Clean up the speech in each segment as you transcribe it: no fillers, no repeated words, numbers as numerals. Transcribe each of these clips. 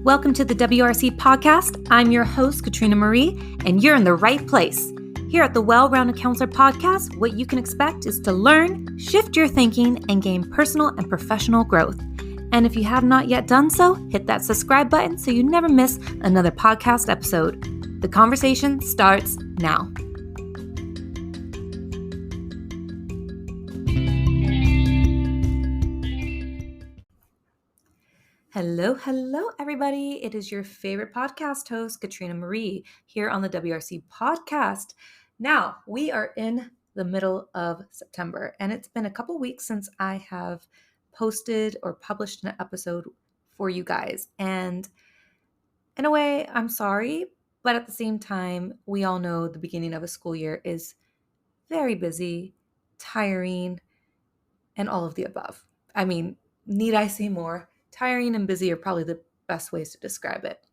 Welcome to the WRC podcast. I'm your host, Katrina Marie, and you're in the right place. Here at the Well-Rounded Counselor podcast, what you can expect is to learn, shift your thinking, and gain personal and professional growth. And if you have not yet done so, hit that subscribe button so you never miss another podcast episode. The conversation starts now. Hello, everybody. It is your favorite podcast host, Katrina Marie, here on the WRC podcast. Now, we are in the middle of September, and it's been a couple weeks since I have posted or published an episode for you guys. And in a way, I'm sorry, but at the same time, we all know the beginning of a school year is very busy, tiring, and all of the above. I mean, need I say more? Tiring and busy are probably the best ways to describe it.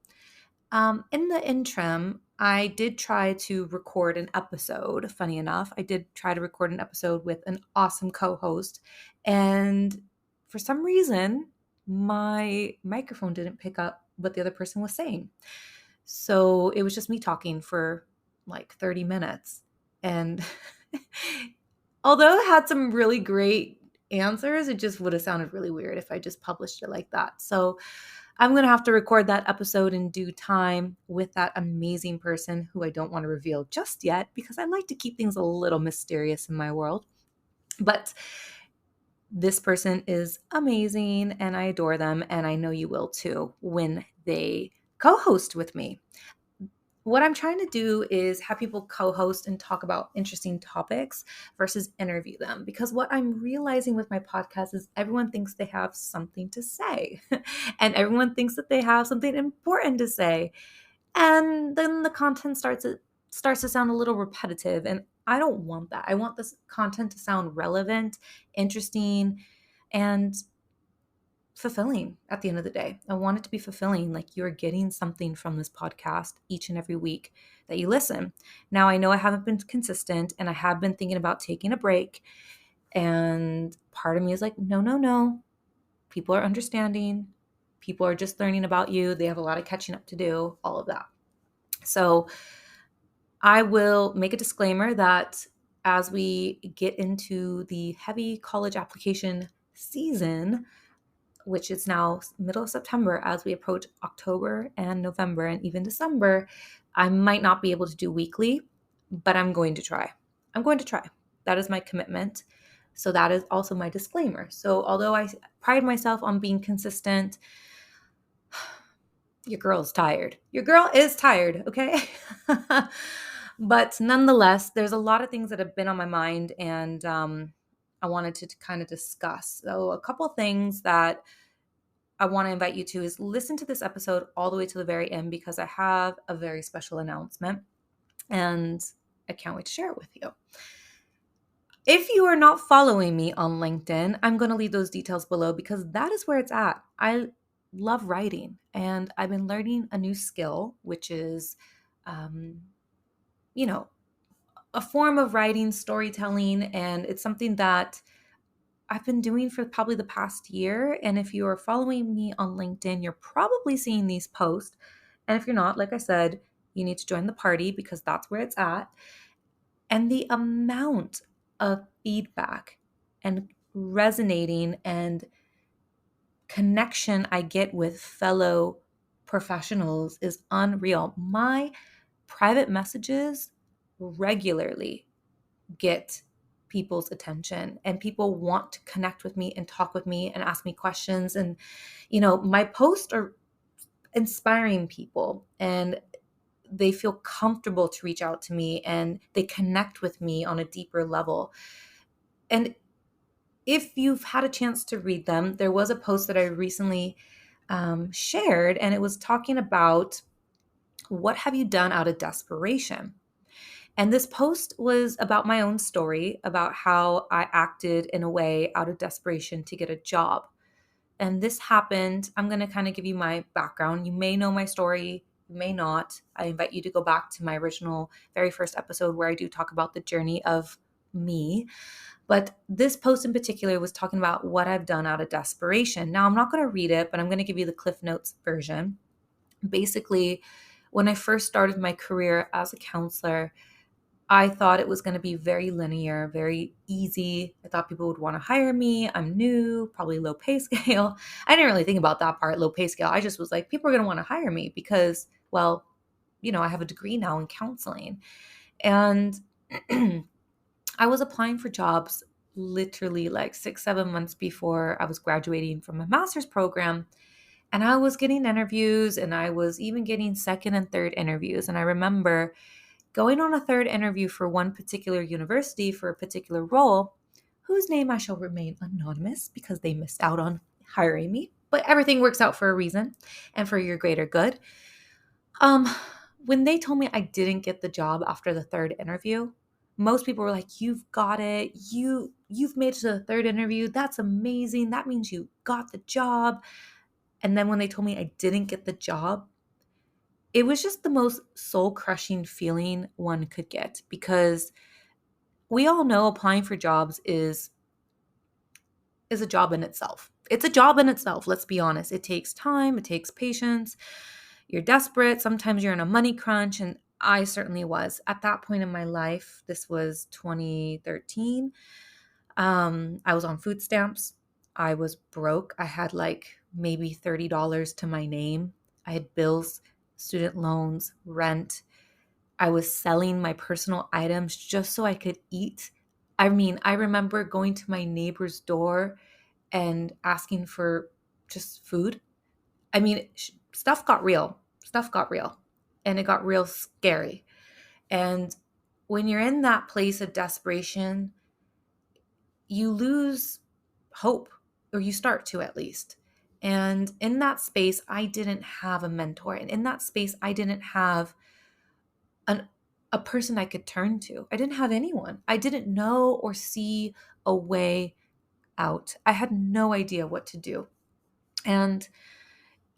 In the interim, I did try to record an episode. Funny enough, I did try to record an episode with an awesome co-host. And for some reason, my microphone didn't pick up what the other person was saying. So it was just me talking for like 30 minutes. And although it had some really great answers, it just would have sounded really weird if I just published it like that. So I'm going to have to record that episode in due time with that amazing person who I don't want to reveal just yet because I like to keep things a little mysterious in my world. But this person is amazing and I adore them, and I know you will too when they co-host with me. What I'm trying to do is have people co-host and talk about interesting topics versus interview them. Because what I'm realizing with my podcast is everyone thinks they have something to say. And everyone thinks that they have something important to say. And then the content starts to sound a little repetitive. And I don't want that. I want this content to sound relevant, interesting, and fulfilling at the end of the day. I want it to be fulfilling, like you're getting something from this podcast each and every week that you listen. Now, I know I haven't been consistent and I have been thinking about taking a break. And part of me is like, no. People are understanding. People are just learning about you. They have a lot of catching up to do, all of that. So I will make a disclaimer that as we get into the heavy college application season, which is now middle of September, as we approach October and November and even December, I might not be able to do weekly, but I'm going to try. That is my commitment. So that is also my disclaimer. So although I pride myself on being consistent, your girl is tired. Okay? But nonetheless, there's a lot of things that have been on my mind, and I wanted to kind of discuss. So a couple things that I want to invite you to is listen to this episode all the way to the very end because I have a very special announcement and I can't wait to share it with you. If you are not following me on LinkedIn, I'm going to leave those details below because that is where it's at. I love writing and I've been learning a new skill, which is, a form of writing, storytelling, and it's something that I've been doing for probably the past year. And if you are following me on LinkedIn, you're probably seeing these posts. And if you're not, like I said, you need to join the party because that's where it's at. And the amount of feedback and resonating and connection I get with fellow professionals is unreal. My private messages regularly get people's attention and people want to connect with me and talk with me and ask me questions. And, my posts are inspiring people and they feel comfortable to reach out to me and they connect with me on a deeper level. And if you've had a chance to read them, there was a post that I recently shared, and it was talking about what have you done out of desperation? And this post was about my own story, about how I acted in a way out of desperation to get a job. And this happened. I'm going to kind of give you my background. You may know my story, you may not. I invite you to go back to my original, very first episode where I do talk about the journey of me. But this post in particular was talking about what I've done out of desperation. Now, I'm not going to read it, but I'm going to give you the Cliff Notes version. Basically, when I first started my career as a counselor, I thought it was going to be very linear, very easy. I thought people would want to hire me. I'm new, probably low pay scale. I didn't really think about that part, low pay scale. I just was like, people are going to want to hire me because, well, I have a degree now in counseling. And I was applying for jobs literally like 6, 7 months before I was graduating from my master's program. And I was getting interviews, and I was even getting second and third interviews. And I remember going on a third interview for one particular university for a particular role, whose name I shall remain anonymous because they missed out on hiring me. But everything works out for a reason and for your greater good. Um, when they told me I didn't get the job after the third interview, most people were like, "You've got it. You've made it to the third interview. That's amazing. That means you got the job." And then when they told me I didn't get the job, it was just the most soul-crushing feeling one could get, because we all know applying for jobs is a job in itself. It's a job in itself, let's be honest. It takes time, it takes patience. You're desperate, sometimes you're in a money crunch, and I certainly was. At that point in my life, this was 2013. I was on food stamps. I was broke. I had like maybe $30 to my name. I had bills, student loans, rent. I was selling my personal items just so I could eat. I mean, I remember going to my neighbor's door and asking for just food. I mean, stuff got real. Stuff got real. And it got real scary. And when you're in that place of desperation, you lose hope, or you start to at least. And in that space, I didn't have a mentor. And in that space, I didn't have an, a person I could turn to. I didn't have anyone. I didn't know or see a way out. I had no idea what to do. And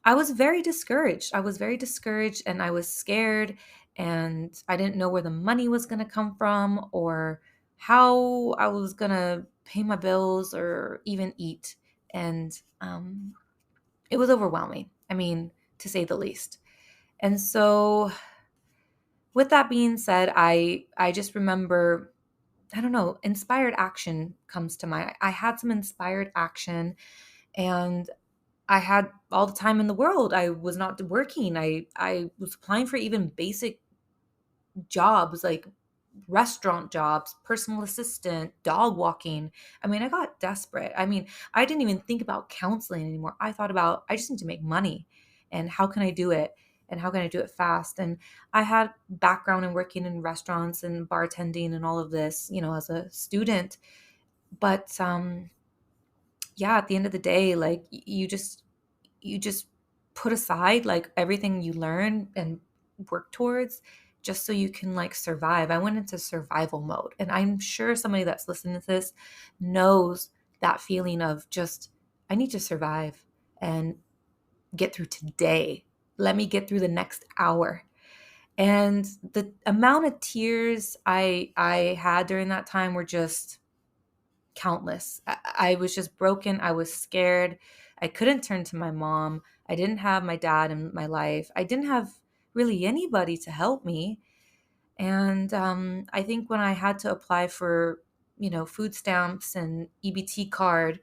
I was very discouraged. I was very discouraged, and I was scared, and I didn't know where the money was going to come from, or how I was going to pay my bills or even eat. And it was overwhelming. I mean, to say the least. And so with that being said, I just remember, I don't know, inspired action comes to mind. I had some inspired action, and I had all the time in the world. I was not working. I was applying for even basic jobs like restaurant jobs, personal assistant, dog walking. I mean, I got desperate. I mean, I didn't even think about counseling anymore. I thought about, I just need to make money, and how can I do it? And how can I do it fast? And I had background in working in restaurants and bartending and all of this, as a student. But yeah, at the end of the day, like you just put aside like everything you learn and work towards, just so you can like survive. I went into survival mode, and I'm sure somebody that's listening to this knows that feeling of just, I need to survive and get through today. Let me get through the next hour. And the amount of tears I had during that time were just countless. I was just broken. I was scared. I couldn't turn to my mom. I didn't have my dad in my life. I didn't have really anybody to help me. And I think when I had to apply for, food stamps and EBT card,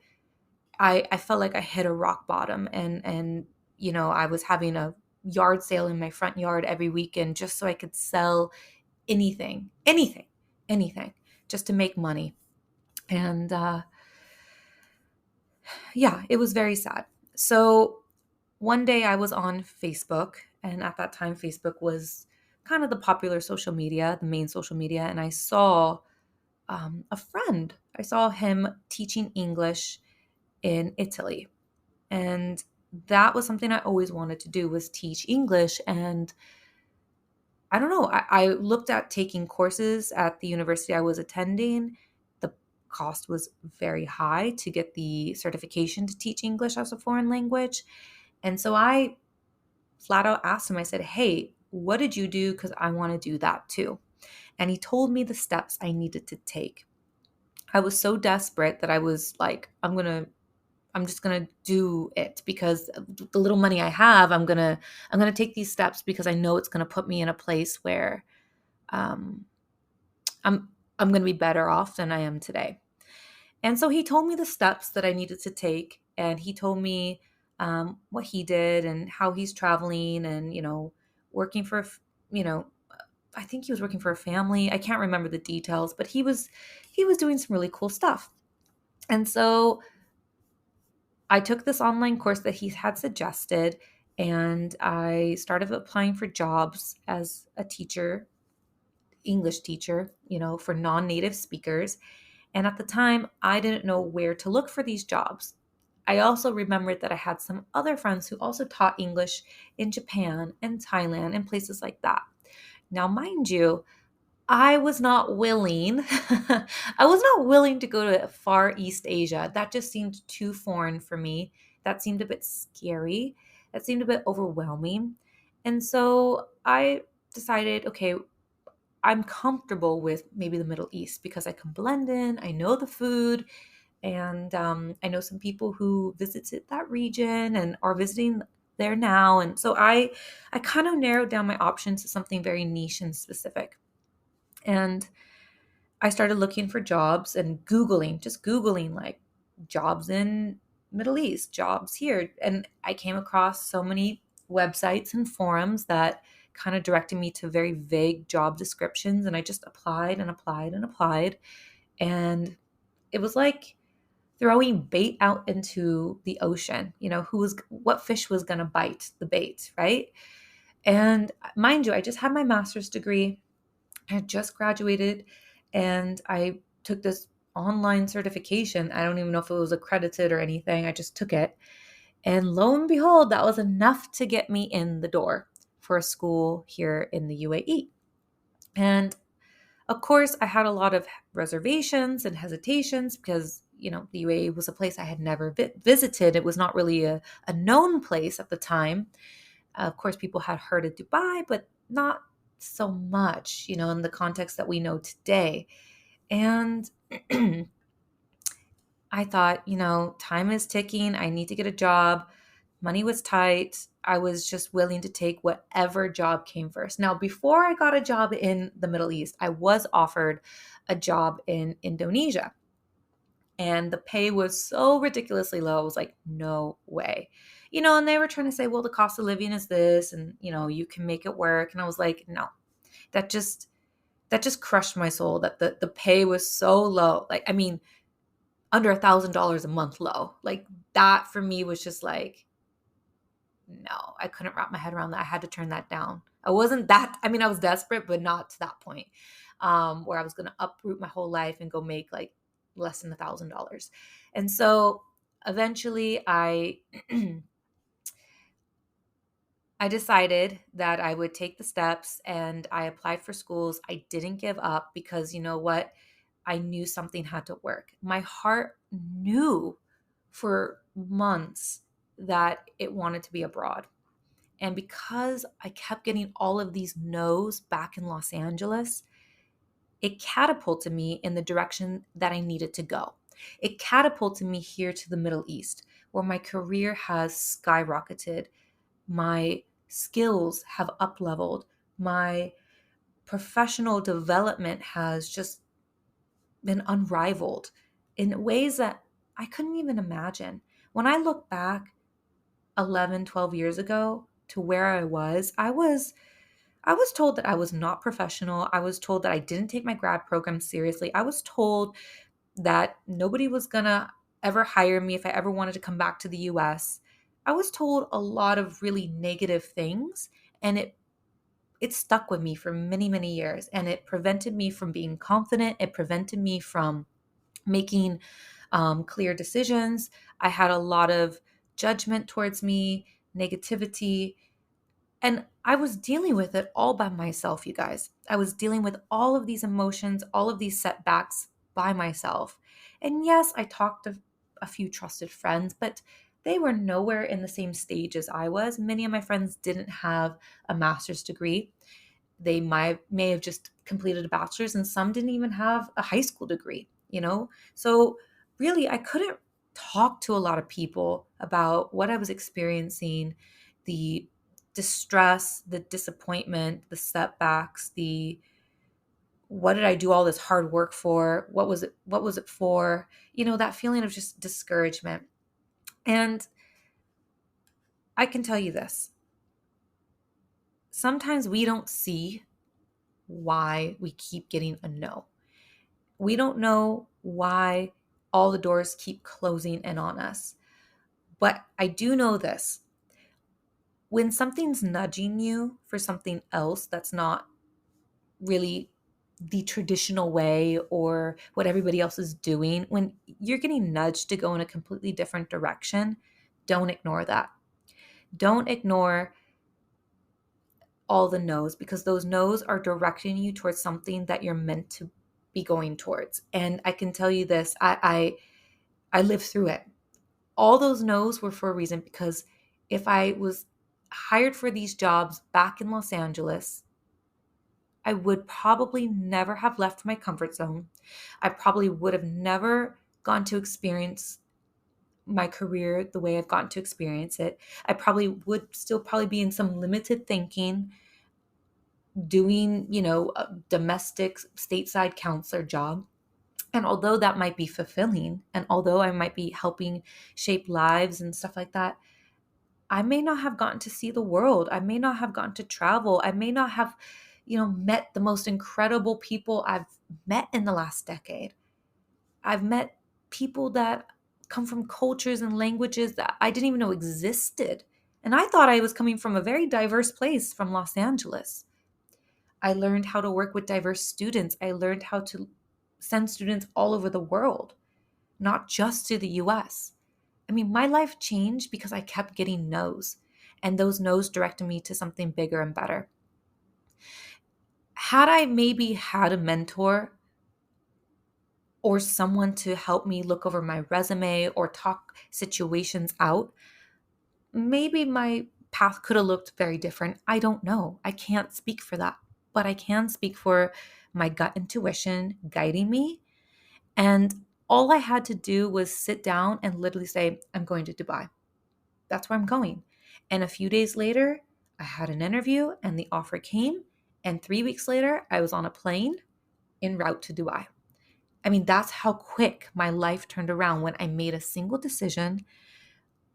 I felt like I hit a rock bottom. And I was having a yard sale in my front yard every weekend just so I could sell anything, just to make money. And yeah, it was very sad. So one day I was on Facebook, and at that time, Facebook was kind of the popular social media, the main social media. And I saw a friend. I saw him teaching English in Italy. And that was something I always wanted to do, was teach English. And I don't know, I looked at taking courses at the university I was attending. The cost was very high to get the certification to teach English as a foreign language. And so I flat out asked him, I said, "Hey, what did you do? Because I want to do that too." And he told me the steps I needed to take. I was so desperate that I was like, I'm going to I'm just going to do it because the little money I have, I'm going to take these steps because I know it's going to put me in a place where um, I'm I'm going to be better off than I am today. And so he told me the steps that I needed to take, and he told me what he did and how he's traveling, and working for, you know, I think he was working for a family. I can't remember the details, but he was doing some really cool stuff. And so I took this online course that he had suggested, and I started applying for jobs as a teacher, English teacher, for non-native speakers. And at the time, I didn't know where to look for these jobs. I also remembered that I had some other friends who also taught English in Japan and Thailand and places like that. Now, mind you, I was not willing. I was not willing to go to Far East Asia. That just seemed too foreign for me. That seemed a bit scary. That seemed a bit overwhelming. And so I decided, okay, I'm comfortable with maybe the Middle East because I can blend in. I know the food, and I know some people who visited that region and are visiting there now. And so I kind of narrowed down my options to something very niche and specific. And I started looking for jobs and just Googling like jobs in Middle East, jobs here. And I came across so many websites and forums that kind of directed me to very vague job descriptions. And I just applied and applied and applied. And it was like throwing bait out into the ocean. What fish was going to bite the bait, right? And mind you, I just had my master's degree. I had just graduated, and I took this online certification. I don't even know if it was accredited or anything. I just took it. And lo and behold, that was enough to get me in the door for a school here in the UAE. And of course, I had a lot of reservations and hesitations because, the UAE was a place I had never visited. It was not really a known place at the time. Of course, people had heard of Dubai, but not so much, in the context that we know today. And I thought, time is ticking. I need to get a job. Money was tight. I was just willing to take whatever job came first. Now, before I got a job in the Middle East, I was offered a job in Indonesia. And the pay was so ridiculously low. I was like, no way. And they were trying to say, well, the cost of living is this, and you can make it work. And I was like, no, that just crushed my soul that the pay was so low. Like, I mean, under $1,000 a month low. Like, that for me was just like, no, I couldn't wrap my head around that. I had to turn that down. I wasn't that, I mean, I was desperate, but not to that point where I was going to uproot my whole life and go make like less than $1,000. And so eventually I I decided that I would take the steps, and I applied for schools. I didn't give up because you know what? I knew something had to work. My heart knew for months that it wanted to be abroad. And because I kept getting all of these no's back in Los Angeles, it catapulted me in the direction that I needed to go. It catapulted me here to the Middle East, where my career has skyrocketed. My skills have up leveled. My professional development has just been unrivaled in ways that I couldn't even imagine. When I look back 11, 12 years ago to where I was told that I was not professional. I was told that I didn't take my grad program seriously. I was told that nobody was going to ever hire me if I ever wanted to come back to the US. I was told a lot of really negative things, and it stuck with me for many, many years, and it prevented me from being confident. It prevented me from making clear decisions. I had a lot of judgment towards me, negativity, and I was dealing with it all by myself, you guys. I was dealing with all of these emotions, all of these setbacks by myself. And yes, I talked to a few trusted friends, but they were nowhere in the same stage as I was. Many of my friends didn't have a master's degree. They may have just completed a bachelor's, and some didn't even have a high school degree. So really I couldn't talked to a lot of people about what I was experiencing, the distress, the disappointment, the setbacks, the what did I do all this hard work for? What was it for? That feeling of just discouragement. And I can tell you this. Sometimes we don't see why we keep getting a no. We don't know why all the doors keep closing in on us. But I do know this. When something's nudging you for something else that's not really the traditional way or what everybody else is doing, when you're getting nudged to go in a completely different direction, don't ignore that. Don't ignore all the no's, because those no's are directing you towards something that you're meant to be going towards. And I can tell you this, I lived through it. All those no's were for a reason, because if I was hired for these jobs back in Los Angeles, I would probably never have left my comfort zone. I probably would have never gone to experience my career the way I've gotten to experience it. I probably would still probably be in some limited thinking, doing, a domestic stateside counselor job. And although that might be fulfilling, and although I might be helping shape lives and stuff like that, I may not have gotten to see the world. I may not have gotten to travel. I may not have, met the most incredible people I've met in the last decade. I've met people that come from cultures and languages that I didn't even know existed. And I thought I was coming from a very diverse place from Los Angeles. I learned how to work with diverse students. I learned how to send students all over the world, not just to the US. I mean, my life changed because I kept getting no's, and those no's directed me to something bigger and better. Had I maybe had a mentor or someone to help me look over my resume or talk situations out, maybe my path could have looked very different. I don't know. I can't speak for that, but I can speak for my gut intuition guiding me. And all I had to do was sit down and literally say, I'm going to Dubai. That's where I'm going. And a few days later, I had an interview and the offer came. And 3 weeks later, I was on a plane en route to Dubai. I mean, that's how quick my life turned around when I made a single decision,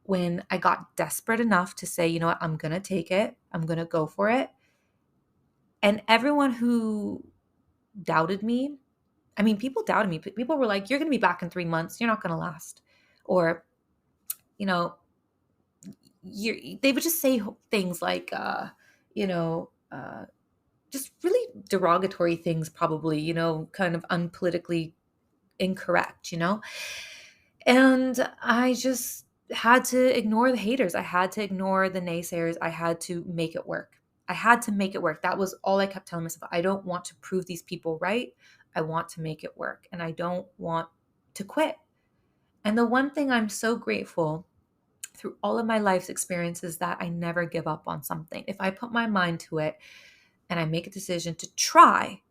when I got desperate enough to say, you know what, I'm going to take it. I'm going to go for it. And everyone who doubted me, I mean, people doubted me. People were like, you're going to be back in 3 months. You're not going to last. Or, you know, they would just say things like, you know, just really derogatory things, probably, kind of unpolitically incorrect, And I just had to ignore the haters. I had to ignore the naysayers. I had to make it work. I had to make it work. That was all I kept telling myself. I don't want to prove these people right. I want to make it work. And I don't want to quit. And the one thing I'm so grateful through all of my life's experiences that I never give up on something. If I put my mind to it and I make a decision to try,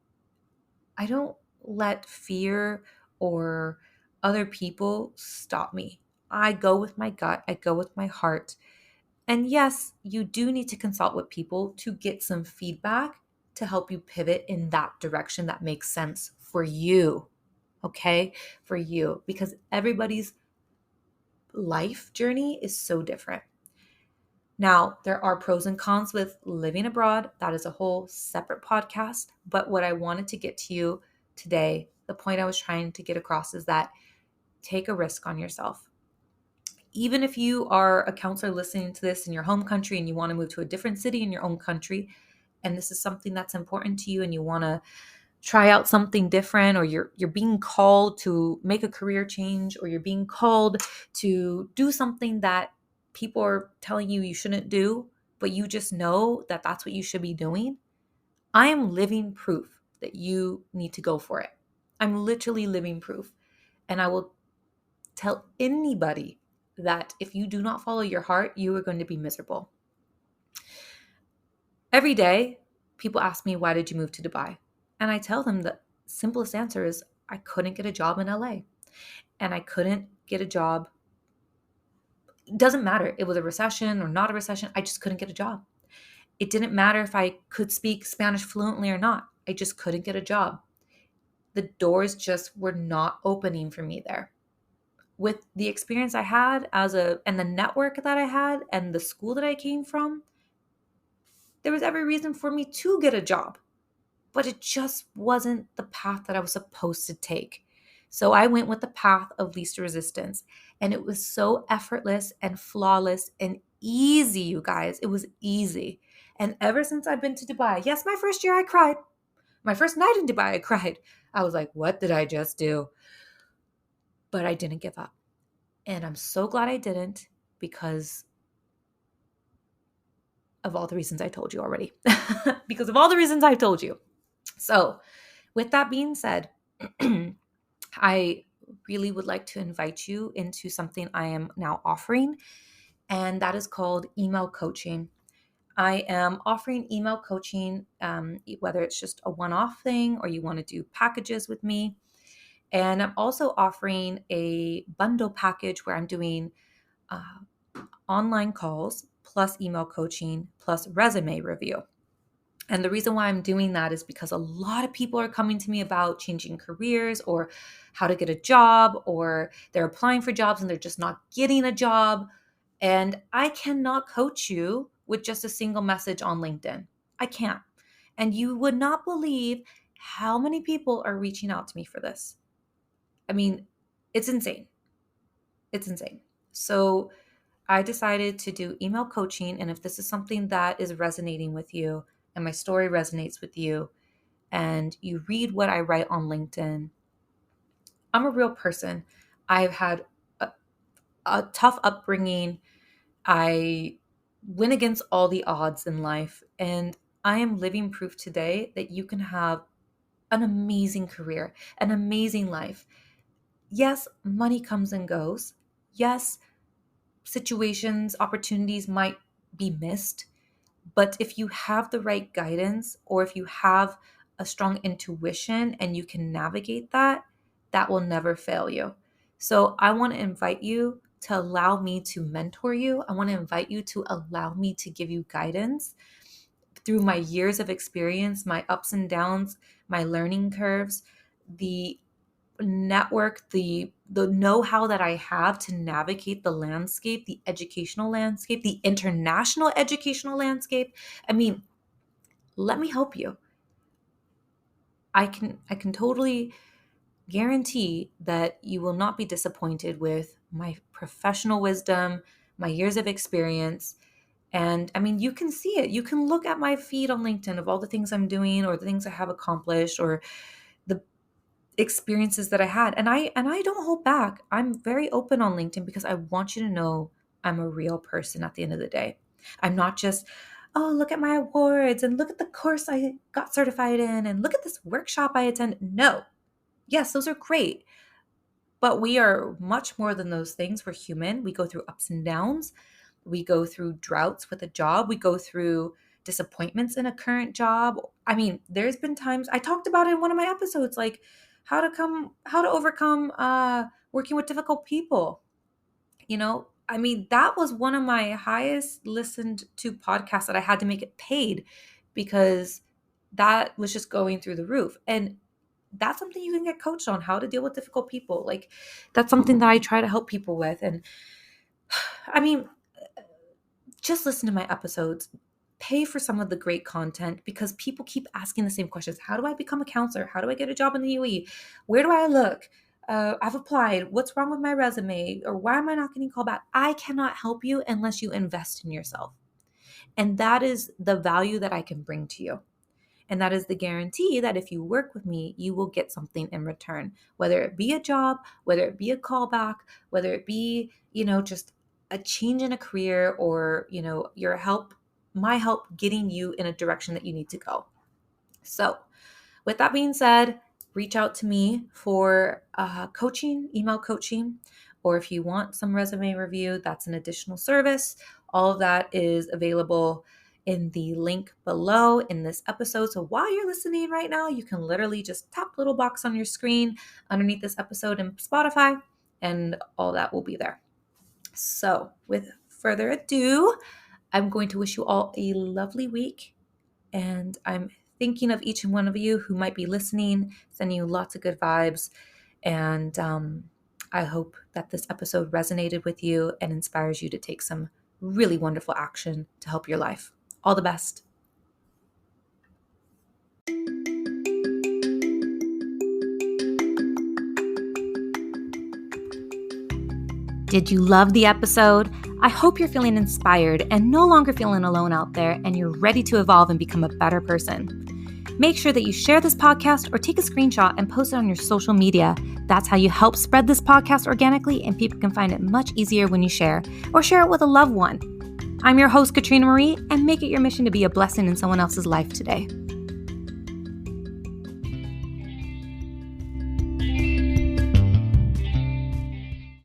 I don't let fear or other people stop me. I go with my gut, I go with my heart. And yes, you do need to consult with people to get some feedback to help you pivot in that direction that makes sense for you. Okay? For you. Because everybody's life journey is so different. Now, there are pros and cons with living abroad. That is a whole separate podcast. But what I wanted to get to you today, the point I was trying to get across is that take a risk on yourself. Even if you are a counselor listening to this in your home country and you want to move to a different city in your own country, and this is something that's important to you and you want to try out something different, or you're being called to make a career change, or you're being called to do something that people are telling you you shouldn't do, but you just know that that's what you should be doing, I am living proof that you need to go for it. I'm literally living proof. And I will tell anybody that if you do not follow your heart, you are going to be miserable. Every day, people ask me, why did you move to Dubai? And I tell them the simplest answer is I couldn't get a job in LA. And I couldn't get a job It doesn't matter. It was a recession or not a recession. I just couldn't get a job. It didn't matter if I could speak Spanish fluently or not. I just couldn't get a job. The doors just were not opening for me there. With the experience I had and the network that I had and the school that I came from, there was every reason for me to get a job, but it just wasn't the path that I was supposed to take. So I went with the path of least resistance, and it was so effortless and flawless and easy, you guys. It was easy. And ever since I've been to Dubai, yes, my first year I cried. My first night in Dubai, I cried. I was like, what did I just do? But I didn't give up. And I'm so glad I didn't, because of all the reasons I told you already. Because of all the reasons I told you. So, with that being said, I really would like to invite you into something I am now offering, and that is called email coaching. I am offering email coaching, whether it's just a one-off thing or you want to do packages with me. And I'm also offering a bundle package where I'm doing online calls plus email coaching plus resume review. And the reason why I'm doing that is because a lot of people are coming to me about changing careers or how to get a job, or they're applying for jobs and they're just not getting a job. And I cannot coach you with just a single message on LinkedIn. I can't. And you would not believe how many people are reaching out to me for this. I mean, it's insane. It's insane. So I decided to do email coaching. And if this is something that is resonating with you and my story resonates with you and you read what I write on LinkedIn, I'm a real person. I've had a tough upbringing. I went against all the odds in life. And I am living proof today that you can have an amazing career, an amazing life. Yes, money comes and goes. Yes, situations, opportunities might be missed. But if you have the right guidance, or if you have a strong intuition and you can navigate that, that will never fail you. So I want to invite you to allow me to mentor you. I want to invite you to allow me to give you guidance through my years of experience, my ups and downs, my learning curves, the network, the know-how that I have to navigate the landscape, the educational landscape, the international educational landscape. I mean, let me help you. I can totally guarantee that you will not be disappointed with my professional wisdom, my years of experience. And I mean, you can see it. You can look at my feed on LinkedIn of all the things I'm doing or the things I have accomplished or the experiences that I had. And I don't hold back. I'm very open on LinkedIn because I want you to know I'm a real person at the end of the day. I'm not just, oh, look at my awards and look at the course I got certified in and look at this workshop I attended. No. Yes, those are great. But we are much more than those things. We're human. We go through ups and downs. We go through droughts with a job. We go through disappointments in a current job. I mean, there's been times I talked about it in one of my episodes, like how to overcome working with difficult people. I mean, that was one of my highest listened to podcasts that I had to make it paid because that was just going through the roof. And that's something you can get coached on, how to deal with difficult people. Like, that's something that I try to help people with. And I mean, just listen to my episodes, pay for some of the great content because people keep asking the same questions. How do I become a counselor? How do I get a job in the UAE? Where do I look? I've applied. What's wrong with my resume? Or why am I not getting called back? I cannot help you unless you invest in yourself. And that is the value that I can bring to you. And that is the guarantee that if you work with me, you will get something in return, whether it be a job, whether it be a callback, whether it be, just a change in a career or, your help, my help getting you in a direction that you need to go. So with that being said, reach out to me for coaching, email coaching, or if you want some resume review, that's an additional service. All of that is available in the link below in this episode. So while you're listening right now, you can literally just tap the little box on your screen underneath this episode in Spotify, and all that will be there. So with further ado, I'm going to wish you all a lovely week. And I'm thinking of each and one of you who might be listening, sending you lots of good vibes. And I hope that this episode resonated with you and inspires you to take some really wonderful action to help your life. All the best. Did you love the episode? I hope you're feeling inspired and no longer feeling alone out there, and you're ready to evolve and become a better person. Make sure that you share this podcast or take a screenshot and post it on your social media. That's how you help spread this podcast organically, and people can find it much easier when you share, or share it with a loved one. I'm your host, Katrina Marie, and make it your mission to be a blessing in someone else's life today.